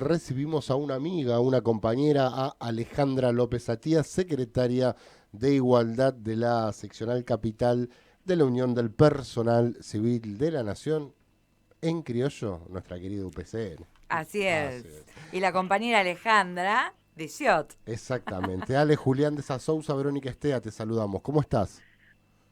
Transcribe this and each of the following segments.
recibimos a una amiga, a una compañera, a Alejandra López Atías, secretaria de Igualdad de la Seccional Capital de la Unión del Personal Civil de la Nación, en criollo, nuestra querida UPCN. Así Así es. es. Y la compañera Alejandra de Ciot. Exactamente. Ale, Julián de Sousa, Verónica Estea, te saludamos. ¿Cómo estás?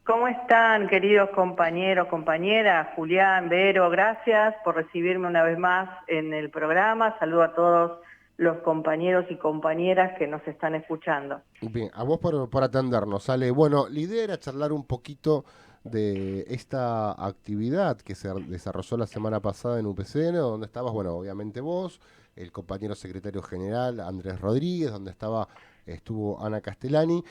¿Cómo están, queridos compañeros, compañeras? Julián, Vero, gracias por recibirme una vez más en el programa. Saludo a todos los compañeros y compañeras que nos están escuchando. Bien, a vos por atendernos, Ale. Bueno, la idea era charlar un poquito de esta actividad que se desarrolló la semana pasada en UPCN, donde estabas, bueno, obviamente vos, el compañero secretario general Andrés Rodríguez, donde estuvo Ana Castellani,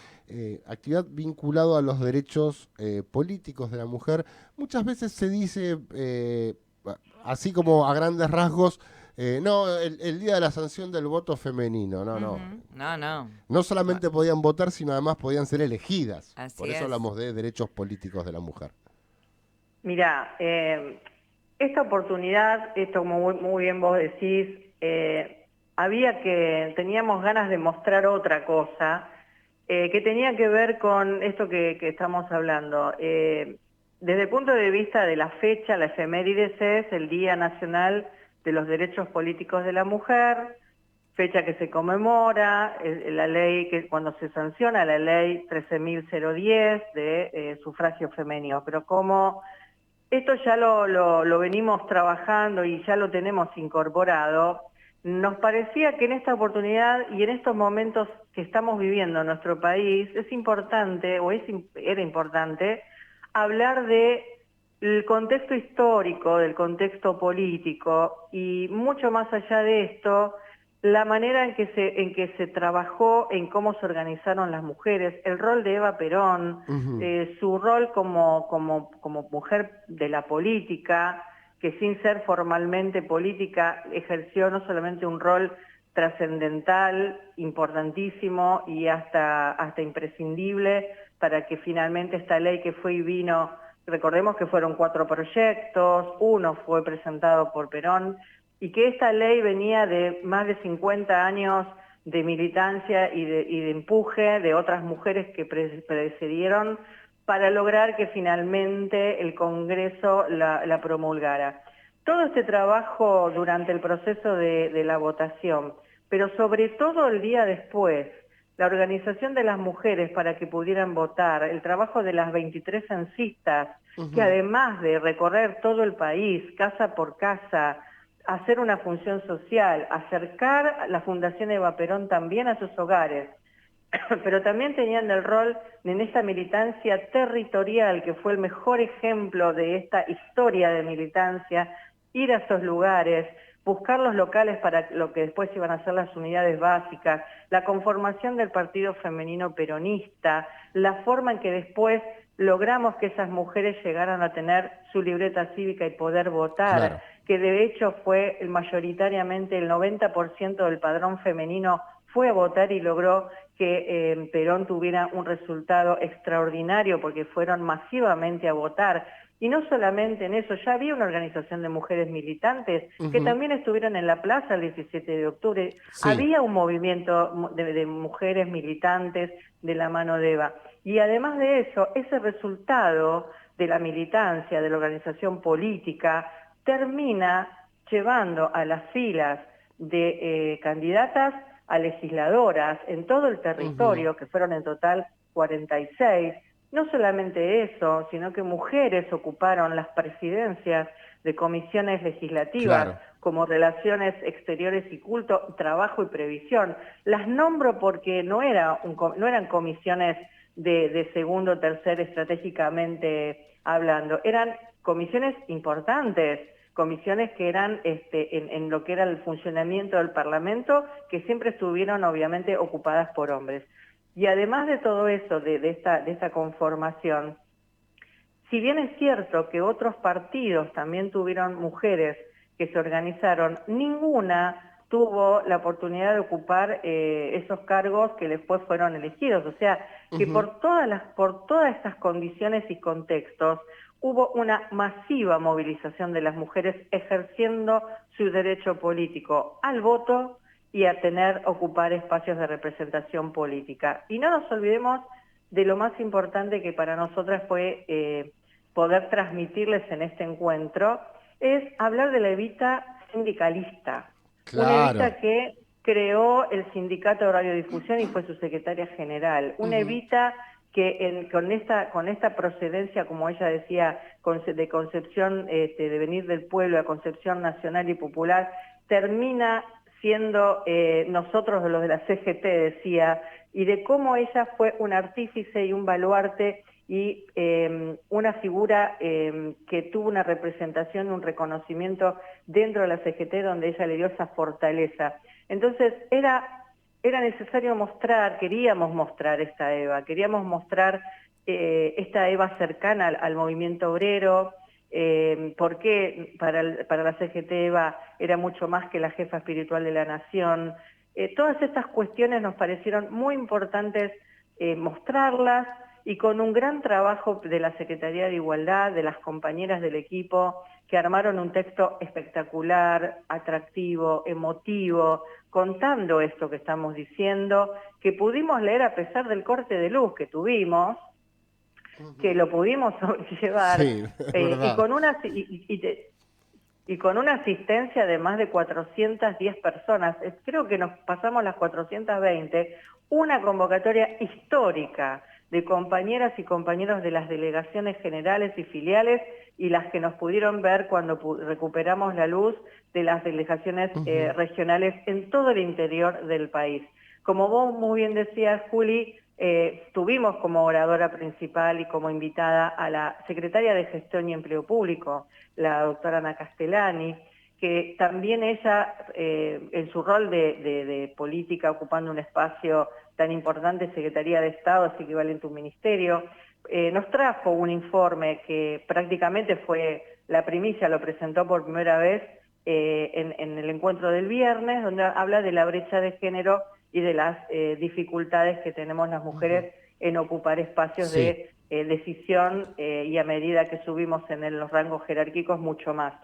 actividad vinculada a los derechos políticos de la mujer. Muchas veces se dice, así como a grandes rasgos, no, el día de la sanción del voto femenino, no, no. Ujú. No, no. No No, solamente podían votar, sino además podían ser elegidas. Por así eso es. hablamos de derechos políticos de la mujer. Mirá, esta oportunidad, esto como muy bien vos decís, teníamos ganas de mostrar otra cosa, que tenía que ver con esto que estamos hablando. Desde el punto de vista de la fecha, la efemérides es el Día Nacional de los Derechos Políticos de la Mujer, fecha que se conmemora, la ley que cuando se sanciona la ley 13.010 de sufragio femenino, pero como esto ya lo venimos trabajando y ya lo tenemos incorporado, nos parecía que en esta oportunidad y en estos momentos que estamos viviendo en nuestro país es importante, era importante, hablar del contexto histórico, del contexto político y mucho más allá de esto, la manera en que se trabajó, en cómo se organizaron las mujeres, el rol de Eva Perón, Ujú. su rol como mujer de la política, que sin ser formalmente política ejerció no solamente un rol trascendental, importantísimo y hasta imprescindible para que finalmente esta ley que fue y vino, recordemos que fueron 4 proyectos, uno fue presentado por Perón, y que esta ley venía de más de 50 años de militancia y de empuje de otras mujeres que precedieron para lograr que finalmente el Congreso la promulgara. Todo este trabajo durante el proceso de la votación, pero sobre todo el día después, la organización de las mujeres para que pudieran votar, el trabajo de las 23 censistas, que Ujú. además de recorrer todo el país, casa por casa, hacer una función social, acercar la Fundación Eva Perón también a sus hogares, pero también tenían el rol en esta militancia territorial, que fue el mejor ejemplo de esta historia de militancia, ir a esos lugares, buscar los locales para lo que después iban a ser las unidades básicas, la conformación del partido femenino peronista, la forma en que después logramos que esas mujeres llegaran a tener su libreta cívica y poder votar, Claro. que de hecho fue mayoritariamente el 90% del padrón femenino fue a votar y logró que Perón tuviera un resultado extraordinario porque fueron masivamente a votar. Y no solamente en eso, ya había una organización de mujeres militantes que Ujú. también estuvieron en la plaza el 17 de octubre. Sí. Había un movimiento de mujeres militantes de la mano de Eva. Y además de eso, ese resultado de la militancia, de la organización política, termina llevando a las filas de candidatas a legisladoras en todo el Ujú. territorio, que fueron en total 46. No solamente eso, sino que mujeres ocuparon las presidencias de comisiones legislativas Claro. como Relaciones Exteriores y Culto, Trabajo y Previsión. Las nombro porque no eran comisiones de segundo o tercer estratégicamente hablando, eran comisiones importantes, comisiones que eran en lo que era el funcionamiento del Parlamento, que siempre estuvieron obviamente ocupadas por hombres. Y además de todo eso, de esta conformación, si bien es cierto que otros partidos también tuvieron mujeres que se organizaron, ninguna tuvo la oportunidad de ocupar esos cargos que después fueron elegidos. O sea, que Ujú. por todas estas condiciones y contextos, hubo una masiva movilización de las mujeres ejerciendo su derecho político al voto y a ocupar espacios de representación política. Y no nos olvidemos de lo más importante que para nosotras fue poder transmitirles en este encuentro, es hablar de la Evita sindicalista. Una Claro. Evita que creó el Sindicato de Radiodifusión y fue su secretaria general. Una Evita que con esta procedencia, como ella decía, de concepción, de venir del pueblo a concepción nacional y popular, termina siendo nosotros los de la CGT, decía, y de cómo ella fue un artífice y un baluarte y una figura que tuvo una representación, un reconocimiento dentro de la CGT donde ella le dio esa fortaleza. Entonces era necesario mostrar, queríamos mostrar esta Eva, queríamos mostrar esta Eva cercana al movimiento obrero, porque para la CGT Eva era mucho más que la jefa espiritual de la nación. Todas estas cuestiones nos parecieron muy importantes mostrarlas, y con un gran trabajo de la Secretaría de Igualdad, de las compañeras del equipo, que armaron un texto espectacular, atractivo, emotivo, contando esto que estamos diciendo, que pudimos leer a pesar del corte de luz que tuvimos, que lo pudimos llevar, Sí, es y verdad. con una asistencia de más de 410 personas, creo que nos pasamos las 420, una convocatoria histórica de compañeras y compañeros de las delegaciones generales y filiales y las que nos pudieron ver cuando recuperamos la luz de las delegaciones regionales en todo el interior del país. Como vos muy bien decías, Juli, tuvimos como oradora principal y como invitada a la secretaria de Gestión y Empleo Público, la doctora Ana Castellani, que también ella, en su rol de política, ocupando un espacio tan importante, Secretaría de Estado, es equivalente a un ministerio, nos trajo un informe que prácticamente fue la primicia, lo presentó por primera vez en el encuentro del viernes, donde habla de la brecha de género y de las dificultades que tenemos las mujeres en ocupar espacios Sí. de decisión y a medida que subimos en los rangos jerárquicos mucho más.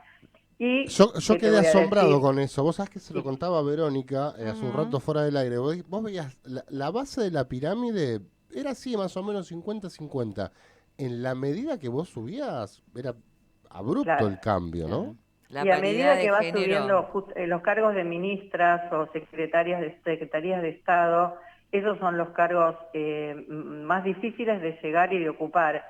¿Y Yo qué te quedé voy a asombrado decir? con eso. Vos sabés que se lo Sí, contaba a Verónica hace un Ujú. rato fuera del aire. Vos veías la base de la pirámide, era así más o menos 50-50. En la medida que vos subías, era abrupto claro. el cambio, ¿no? Claro. La Y a paridad medida de que va género. subiendo los cargos de ministras o secretarías de Estado, esos son los cargos más difíciles de llegar y de ocupar.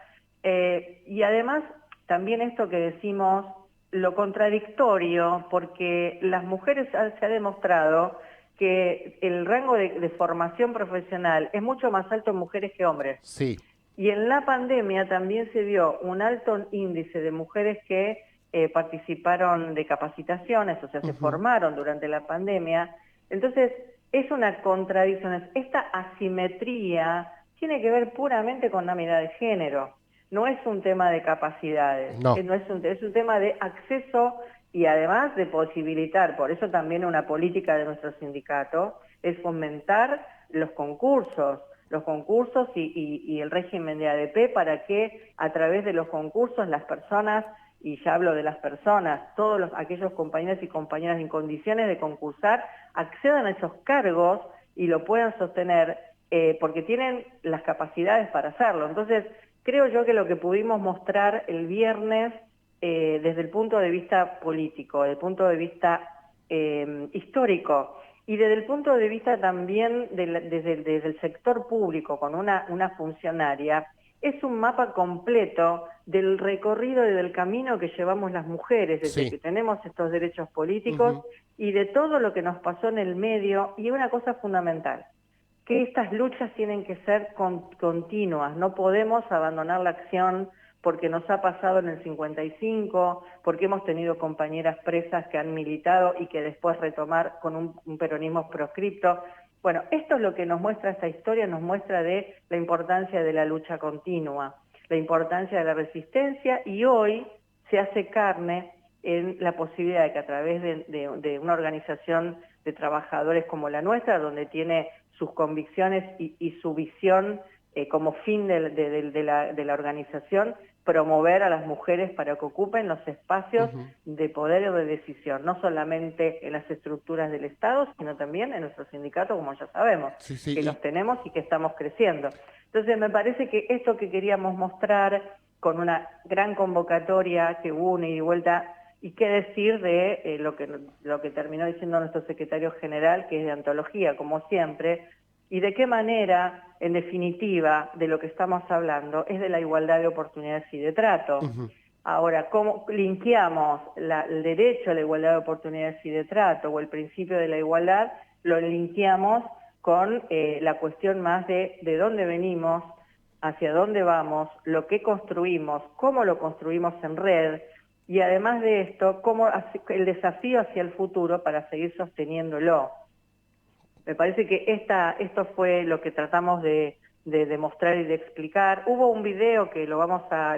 Y además, también esto que decimos, lo contradictorio, porque las mujeres se ha demostrado que el rango de formación profesional es mucho más alto en mujeres que hombres. Sí. Y en la pandemia también se vio un alto índice de mujeres que participaron de capacitaciones, o sea, se formaron durante la pandemia. Entonces, es una contradicción. Esta asimetría tiene que ver puramente con la mirada de género. No es un tema de capacidades, No. no es un tema de acceso y además de posibilitar, por eso también una política de nuestro sindicato es fomentar los concursos y el régimen de ADP para que a través de los concursos las personas, y ya hablo de las personas, aquellos compañeros y compañeras en condiciones de concursar, accedan a esos cargos y lo puedan sostener porque tienen las capacidades para hacerlo. Entonces, creo yo que lo que pudimos mostrar el viernes desde el punto de vista político, desde el punto de vista histórico, y desde el punto de vista también desde el sector público con una funcionaria, es un mapa completo del recorrido y del camino que llevamos las mujeres desde Sí. que tenemos estos derechos políticos y de todo lo que nos pasó en el medio. Y una cosa fundamental, que estas luchas tienen que ser continuas, no podemos abandonar la acción porque nos ha pasado en el 55, porque hemos tenido compañeras presas que han militado y que después retomar con un peronismo proscripto. Bueno, esto es lo que nos muestra esta historia, nos muestra de la importancia de la lucha continua, la importancia de la resistencia, y hoy se hace carne en la posibilidad de que a través de una organización de trabajadores como la nuestra, donde tiene sus convicciones y su visión como fin de la organización, promover a las mujeres para que ocupen los espacios Ujú. de poder y de decisión, no solamente en las estructuras del Estado, sino también en nuestros sindicatos, como ya sabemos, Sí, sí, que los tenemos y que estamos creciendo. Entonces me parece que esto que queríamos mostrar con una gran convocatoria que hubo una ida y vuelta, y qué decir de lo que terminó diciendo nuestro secretario general, que es de antología, como siempre, y de qué manera, en definitiva, de lo que estamos hablando, es de la igualdad de oportunidades y de trato. Ujú. Ahora, ¿cómo linkeamos el derecho a la igualdad de oportunidades y de trato o el principio de la igualdad? Lo linkeamos con la cuestión más de dónde venimos, hacia dónde vamos, lo que construimos, cómo lo construimos en red, y además de esto, el desafío hacia el futuro para seguir sosteniéndolo. Me parece que esto fue lo que tratamos de demostrar y de explicar. Hubo un video que lo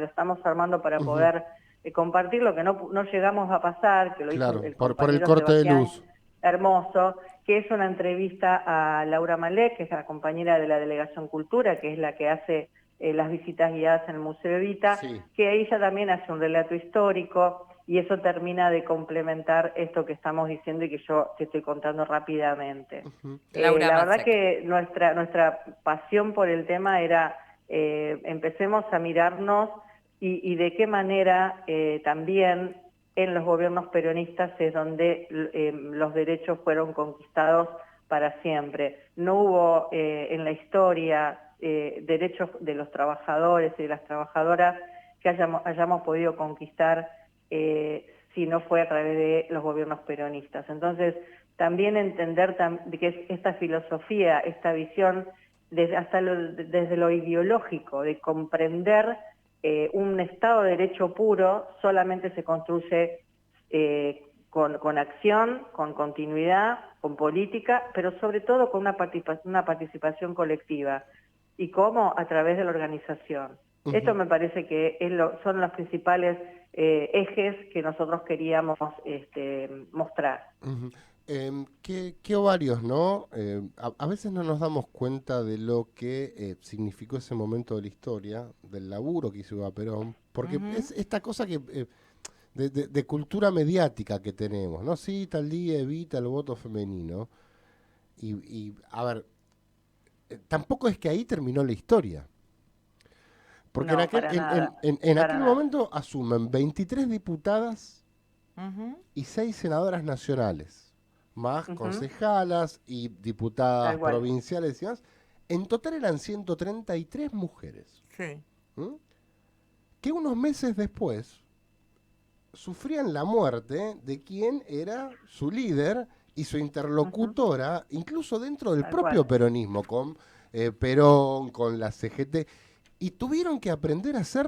estamos armando para Ujú. poder compartirlo, que no llegamos a pasar, que lo hizo Claro, el por el compañero corte de Sebastián luz. Hermoso, que es una entrevista a Laura Malek, que es la compañera de la Delegación Cultura, que es la que hace las visitas guiadas en el Museo Evita, Sí. que ella también hace un relato histórico, y eso termina de complementar esto que estamos diciendo y que yo te estoy contando rápidamente. Ujú. Laura La verdad Matzek. que nuestra pasión por el tema era empecemos a mirarnos y de qué manera también en los gobiernos peronistas es donde los derechos fueron conquistados para siempre. No hubo en la historia derechos de los trabajadores y de las trabajadoras que hayamos podido conquistar si no fue a través de los gobiernos peronistas. Entonces, también entender que es esta filosofía, esta visión, desde lo ideológico, de comprender un Estado de Derecho puro, solamente se construye con acción, con continuidad, con política, pero sobre todo con una participación colectiva. ¿Y cómo? A través de la organización. Esto Ujú. me parece que son los principales ejes que nosotros queríamos mostrar. Ujú. Qué ovarios, ¿no? A veces no nos damos cuenta de lo que significó ese momento de la historia, del laburo que hizo Eva Perón, porque Ujú. es esta cosa que de cultura mediática que tenemos, ¿no? Sí, tal día evita el voto femenino. A ver, tampoco es que ahí terminó la historia. Porque No, para nada, en para aquel nada. momento asumen 23 diputadas Ujú. y 6 senadoras nacionales, más Ujú, concejalas y diputadas tal cual. provinciales y demás. En total eran 133 mujeres, Sí. ¿m? Que unos meses después sufrían la muerte de quien era su líder y su Ujú, interlocutora, incluso dentro del tal propio cual. peronismo, con Perón, con la CGT, y tuvieron que aprender a hacer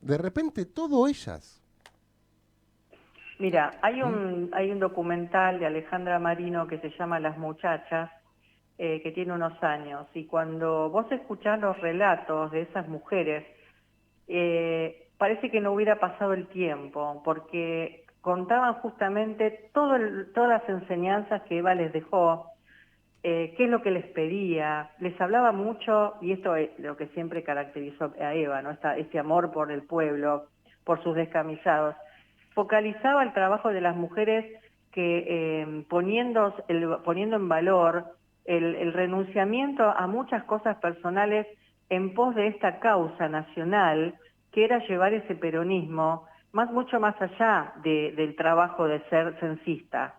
de repente todo ellas. Mira, ¿M? hay un documental de Alejandra Marino que se llama Las Muchachas, que tiene unos años, y cuando vos escuchás los relatos de esas mujeres, parece que no hubiera pasado el tiempo, porque contaban justamente todas las enseñanzas que Eva les dejó, qué es lo que les pedía, les hablaba mucho, y esto es lo que siempre caracterizó a Eva, ¿no? Este amor por el pueblo, por sus descamisados. Focalizaba el trabajo de las mujeres que poniendo en valor el renunciamiento a muchas cosas personales en pos de esta causa nacional, que era llevar ese peronismo mucho más allá del trabajo de ser censista.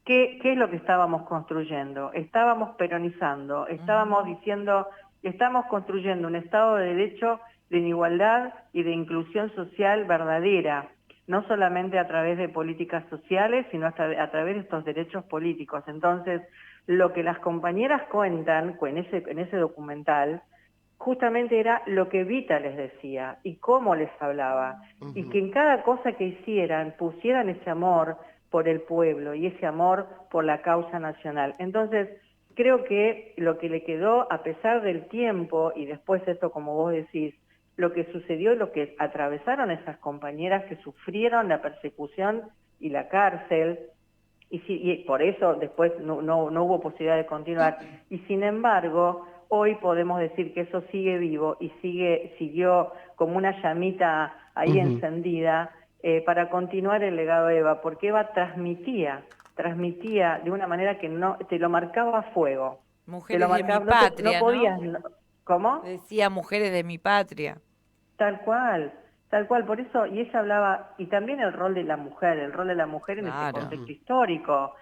¿Qué es lo que estábamos construyendo? Estábamos peronizando, estábamos Ujú. diciendo, estamos construyendo un Estado de Derecho, de igualdad y de inclusión social verdadera, no solamente a través de políticas sociales, sino a través de estos derechos políticos. Entonces, lo que las compañeras cuentan en ese documental, justamente era lo que Vita les decía y cómo les hablaba, y Ujú. que en cada cosa que hicieran pusieran ese amor por el pueblo y ese amor por la causa nacional. Entonces, creo que lo que le quedó, a pesar del tiempo, y después esto, como vos decís, lo que sucedió, lo que atravesaron esas compañeras que sufrieron la persecución y la cárcel, y por eso después no hubo posibilidad de continuar. Y sin embargo, hoy podemos decir que eso sigue vivo y siguió como una llamita ahí encendida para continuar el legado de Eva, porque Eva transmitía de una manera que no te lo marcaba a fuego. Mujeres te lo de mi marcaba, patria, no podías, ¿cómo? Decía mujeres de mi patria. Tal cual, por eso, y ella hablaba, y también el rol de la mujer en ese Claro. contexto histórico,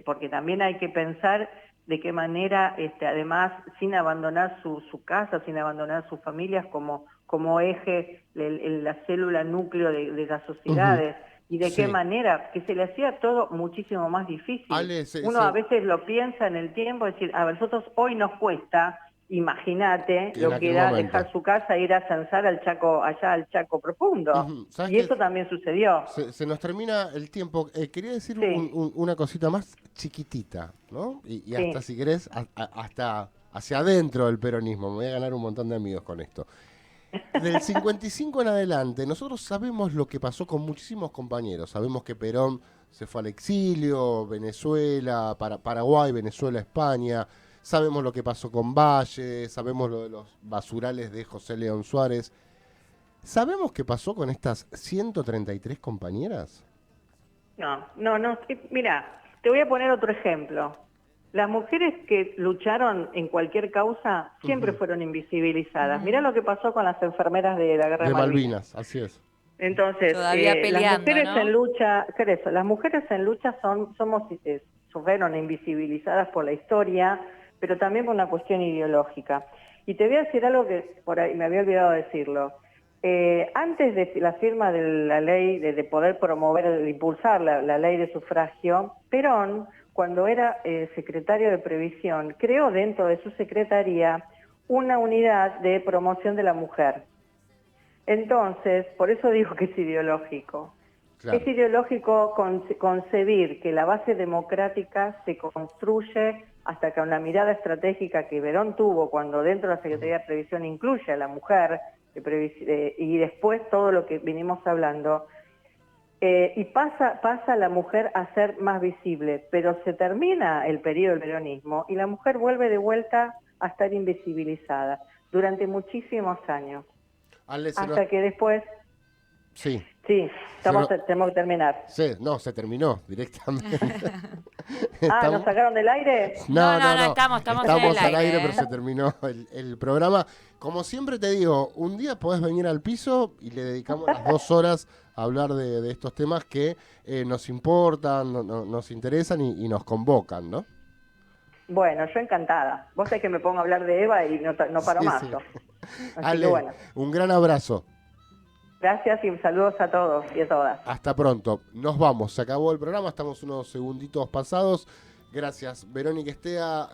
porque también hay que pensar de qué manera, además, sin abandonar su casa, sin abandonar sus familias como eje, la célula núcleo de las sociedades, y de qué Sí. manera, que se le hacía todo muchísimo más difícil. Ale, Uno a veces lo piensa en el tiempo, es decir, a nosotros hoy nos cuesta. Imagínate Que en lo que aquel era momento. dejar su casa e ir a zanzar allá al Chaco profundo. ¿Sabes Y qué? eso también sucedió. Se nos termina el tiempo. Quería decir Sí, una cosita más chiquitita, ¿no? Y hasta, sí. si querés, hasta hacia adentro del peronismo. Me voy a ganar un montón de amigos con esto. Del 55 en adelante, nosotros sabemos lo que pasó con muchísimos compañeros. Sabemos que Perón se fue al exilio, Venezuela, Paraguay, Venezuela, España. Sabemos lo que pasó con Valle, sabemos lo de los basurales de José León Suárez. ¿Sabemos qué pasó con estas 133 compañeras? No. Mira, te voy a poner otro ejemplo. Las mujeres que lucharon en cualquier causa siempre fueron invisibilizadas. Mirá lo que pasó con las enfermeras de la Guerra de De Malvinas. Malvinas, así es. Entonces, Todavía las peleando, mujeres ¿no? en lucha, ¿qué es eso? Las mujeres en lucha fueron invisibilizadas por la historia, pero también por una cuestión ideológica. Y te voy a decir algo que por ahí me había olvidado decirlo. Antes de la firma de la ley, de poder promover, de impulsar la ley de sufragio, Perón, cuando era secretario de Previsión, creó dentro de su secretaría una unidad de promoción de la mujer. Entonces, por eso digo que es ideológico. Claro. Es ideológico concebir que la base democrática se construye hasta con la mirada estratégica que Perón tuvo cuando dentro de la Secretaría de Previsión incluye a la mujer y después todo lo que venimos hablando, y pasa la mujer a ser más visible, pero se termina el periodo del peronismo y la mujer vuelve de vuelta a estar invisibilizada durante muchísimos años. Ale, Hasta que después, Sí. sí, tenemos que terminar. Sí, no, se terminó directamente. ¿Nos sacaron del aire? No, estamos Estamos en al el aire, aire, pero se terminó el programa. Como siempre te digo, un día podés venir al piso y le dedicamos las 2 horas a hablar de estos temas que nos importan, nos interesan y nos convocan, ¿no? Bueno, yo encantada. Vos sabés que me pongo a hablar de Eva y no paro Sí, más sí. yo. Así Ale, que bueno. un gran abrazo. Gracias y saludos a todos y a todas. Hasta pronto. Nos vamos. Se acabó el programa. Estamos unos segunditos pasados. Gracias, Verónica Estea.